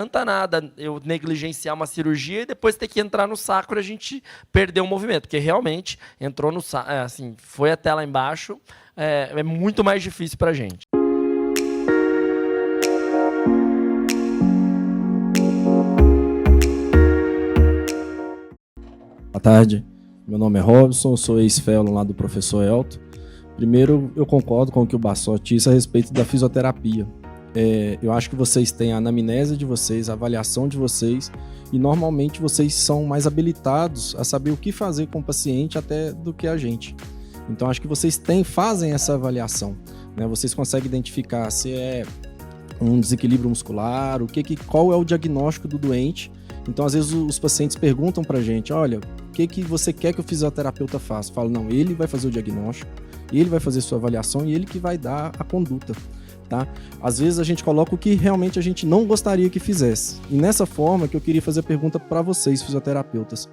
adianta nada eu negligenciar uma cirurgia e depois ter que entrar no sacro e a gente perder o movimento, porque realmente entrou no sacro, assim, foi até lá embaixo, é muito mais difícil para a gente. Boa tarde, meu nome é Robson, sou ex-fellow lá do professor Elton. Primeiro, eu concordo com o que o Bassotti disse a respeito da fisioterapia. Eu acho que vocês têm a anamnese de vocês, a avaliação de vocês, e normalmente vocês são mais habilitados a saber o que fazer com o paciente até do que a gente. Então, acho que vocês fazem essa avaliação, né? Vocês conseguem identificar se é um desequilíbrio muscular, qual é o diagnóstico do doente. Então, às vezes, os pacientes perguntam pra gente, olha, o que você quer que o fisioterapeuta faça? Eu falo, não, ele vai fazer o diagnóstico, ele vai fazer sua avaliação e ele que vai dar a conduta, tá? Às vezes, a gente coloca o que realmente a gente não gostaria que fizesse. E nessa forma que eu queria fazer a pergunta para vocês, fisioterapeutas.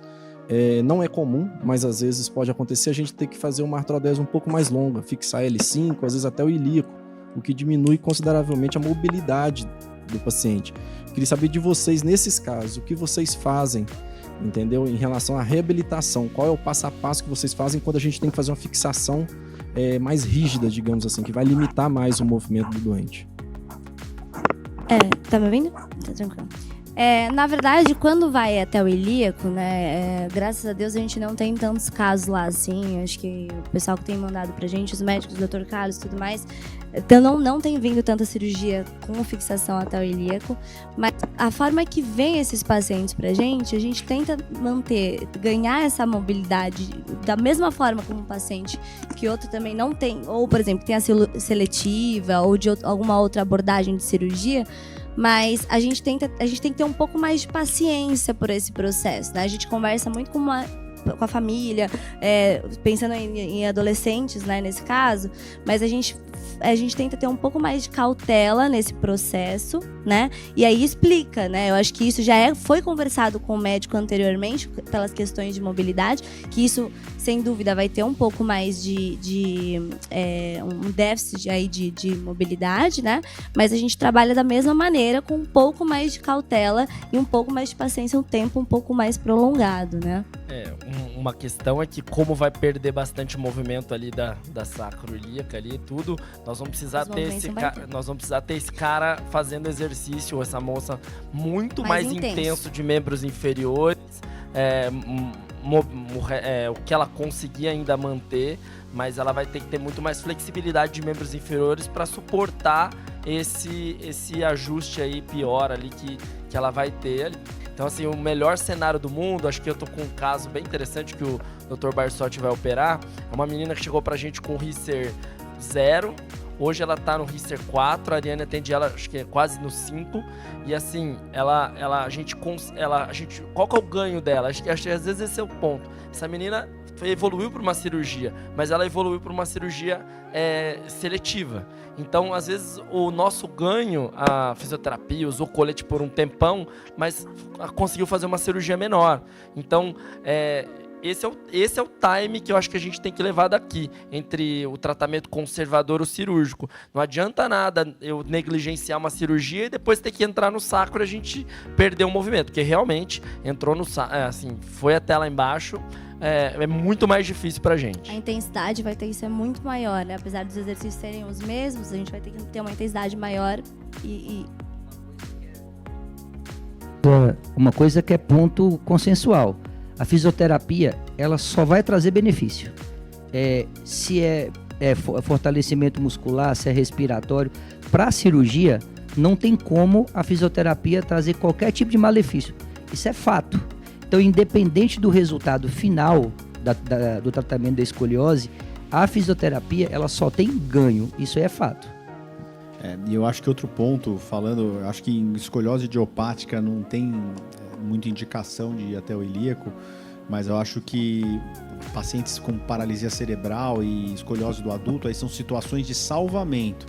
Não é comum, mas às vezes pode acontecer a gente ter que fazer uma artrodese um pouco mais longa, fixar L5, às vezes até o ilíaco, o que diminui consideravelmente a mobilidade do paciente. Queria saber de vocês, nesses casos, o que vocês fazem, entendeu? Em relação à reabilitação, qual é o passo a passo que vocês fazem quando a gente tem que fazer uma fixação mais rígida, digamos assim, que vai limitar mais o movimento do doente. Tá me ouvindo? Tá tranquilo. Na verdade, quando vai até o ilíaco, né, graças a Deus a gente não tem tantos casos lá, assim, acho que o pessoal que tem mandado pra gente, os médicos, o Dr. Carlos e tudo mais, então não tem vindo tanta cirurgia com fixação até o ilíaco, mas a forma que vem esses pacientes pra gente, a gente tenta ganhar essa mobilidade da mesma forma como um paciente que outro também não tem, ou por exemplo, tem a seletiva ou de alguma outra abordagem de cirurgia, mas a gente tem que ter um pouco mais de paciência por esse processo, né? A gente conversa muito com a família, pensando em adolescentes, né, nesse caso, mas a gente tenta ter um pouco mais de cautela nesse processo, né? E aí explica, né? Eu acho que isso já foi conversado com o médico anteriormente, pelas questões de mobilidade, que isso, sem dúvida, vai ter um pouco mais um déficit aí de mobilidade, né? Mas a gente trabalha da mesma maneira, com um pouco mais de cautela e um pouco mais de paciência, um tempo um pouco mais prolongado, né? Uma questão é que como vai perder bastante movimento ali da sacroiliaca ali e tudo, nós vamos precisar ter esse cara fazendo exercício, ou essa moça muito mais intenso de membros inferiores, o que ela conseguir ainda manter, mas ela vai ter que ter muito mais flexibilidade de membros inferiores para suportar esse ajuste aí pior ali que ela vai ter ali. Então, assim, o melhor cenário do mundo, acho que eu tô com um caso bem interessante que o Dr. Bassotti vai operar. É uma menina que chegou pra gente com Risser 0. Hoje ela tá no Risser 4, a Ariane atende ela, acho que é quase no 5. E assim, qual que é o ganho dela? Acho que às vezes esse é o ponto. Essa menina evoluiu para uma cirurgia, mas ela evoluiu para uma cirurgia seletiva. Então, às vezes, o nosso ganho, a fisioterapia, usou colete por um tempão, mas conseguiu fazer uma cirurgia menor. Então, esse é o time que eu acho que a gente tem que levar daqui, entre o tratamento conservador e o cirúrgico. Não adianta nada eu negligenciar uma cirurgia e depois ter que entrar no sacro e a gente perder o movimento, porque realmente entrou no sacro, assim, foi até lá embaixo. É muito mais difícil pra gente. A intensidade vai ter que ser muito maior, né? Apesar dos exercícios serem os mesmos, a gente vai ter que ter uma intensidade maior Uma coisa que é ponto consensual. A fisioterapia, ela só vai trazer benefício. Se é fortalecimento muscular, se é respiratório. Para a cirurgia, não tem como a fisioterapia trazer qualquer tipo de malefício. Isso é fato. Então, independente do resultado final do tratamento da escoliose, a fisioterapia ela só tem ganho. Isso é fato. E eu acho que outro ponto, acho que em escoliose idiopática não tem muita indicação de ir até o ilíaco, mas eu acho que pacientes com paralisia cerebral e escoliose do adulto, aí são situações de salvamento.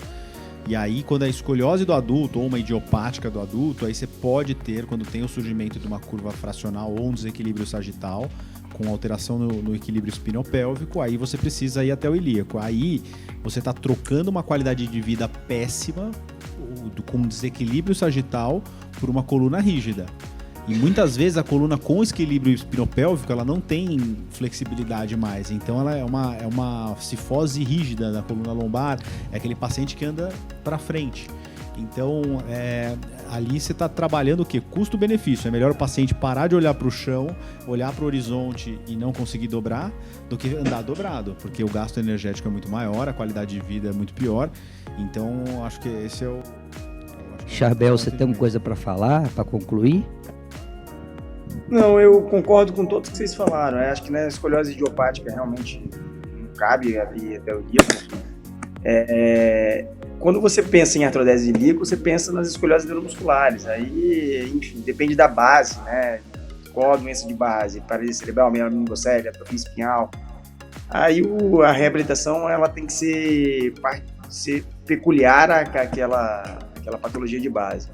E aí, quando é a escoliose do adulto ou uma idiopática do adulto, aí você pode ter, quando tem o surgimento de uma curva fracional ou um desequilíbrio sagital, com alteração no equilíbrio espinopélvico, aí você precisa ir até o ilíaco. Aí você está trocando uma qualidade de vida péssima com desequilíbrio sagital por uma coluna rígida. E muitas vezes a coluna com equilíbrio espinopélvico, ela não tem flexibilidade mais. Então ela é uma cifose rígida da coluna lombar, é aquele paciente que anda para frente. Então, ali você está trabalhando o quê? Custo-benefício. É melhor o paciente parar de olhar para o chão, olhar para o horizonte e não conseguir dobrar, do que andar dobrado, porque o gasto energético é muito maior, a qualidade de vida é muito pior. Então, acho que esse é o... Charbel, você tem alguma coisa para falar, para concluir? Não, eu concordo com todos que vocês falaram. Eu acho que na escoliose idiopática realmente não cabe abrir até o ilíaco. Quando você pensa em artrodese ilíaco, você pensa nas escolioses neuromusculares. Aí, enfim, depende da base, né? Qual a doença de base? Paralisia cerebral, meningocele, atrofia espinhal. Aí a reabilitação ela tem que ser peculiar àquela patologia de base.